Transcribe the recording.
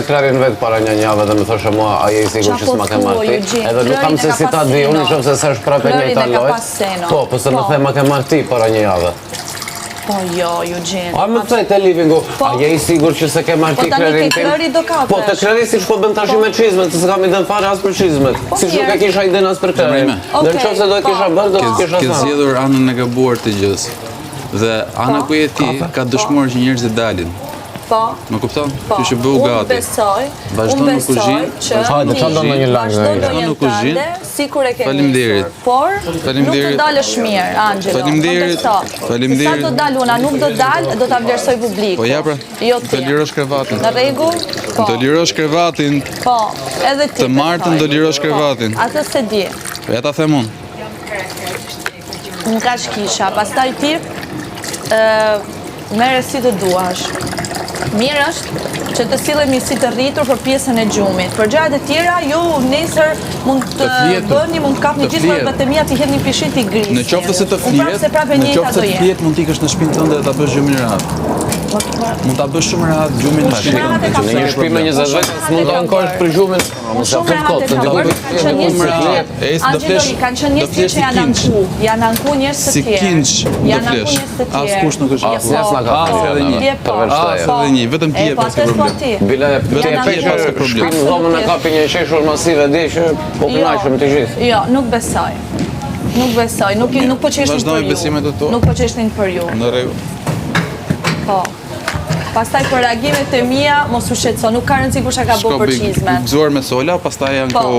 edhe Klarin vetë para një javë dhe më thoshe mua, a je I sigurt që s'ma ke marti? Edhe nuk kam se si ta di, unë qoftë se s'është prapë njëjta lojë. Po, se më the ma ke marti para një javë. Po jo, Eugene. A më thej te livingu, a je I sigurt që se ke marti Klarin tim? Po te Klari si shpo bën tash me çizmet, se s'kam iden fare as për çizmet. Si nuk e kisha iden as për Klarin. Dhe nëse do e kisha bërë, do të kisha thënë. Ke zgjedhur anën e gabuar të gjës. Dhe ana ku je ti ka dëshmuar që njerëzit dalin. Po. Më kupton? Që që bëu gati. Unë besoj që hajde çfarë në një lang vazhdo në kuzhinë, sikur e ke. Faleminderit. Por nuk të dalësh mirë, Angelo. Faleminderit. Sa do dal una, nuk do dal, do ta vlerësoj publiku. Po ja pra. Jo ti. Do lirosh krevatin. Në rregull? Po. Do lirosh krevatin. Po, edhe ti. Të martën do lirosh krevatin. Atë se di. Po ja ta them unë. Nuk ka shkisha, pastaj ti merre si të duash. Mirë është që të sillemi si të rritur për pjesën e gjumit. Për gjërat e tjera, ju nesër mund të bëni, mund të kapni gjithë batemia të hedhni pishin të grisë. Në qoftë se të flihet, mund t'ikësh në shtëpinë tënde dhe ta bësh gjumin rahat. Mund ta bësh shumë rahat gjumin në shtëpi. Në një shtëpi me 20 vjet, s'mund të ankohesh për gjumin. Mos e fut kot, do kanë qenë njerëz që janë anku. Janë anku njerëz të tjerë. Si kinç do flesh. Askush nuk është asnjë s'na ka edhe një. Edhe një, vetëm ti e pas ke problem. Bile ti e pas ke problem. Në dhomën e kapi një qeshur masive dhe që po kënaqem të gjithë. Jo, nuk besoj. Nuk besoj, nuk po qeshnin për ju. Nuk po qeshnin për ju. Në rregull. Po. Pastaj për reagimet e mia, mos u shqetëso, nuk ka rëndësi kush e ka bërë për çizmen. Gëzuar me Sola, pastaj janë këto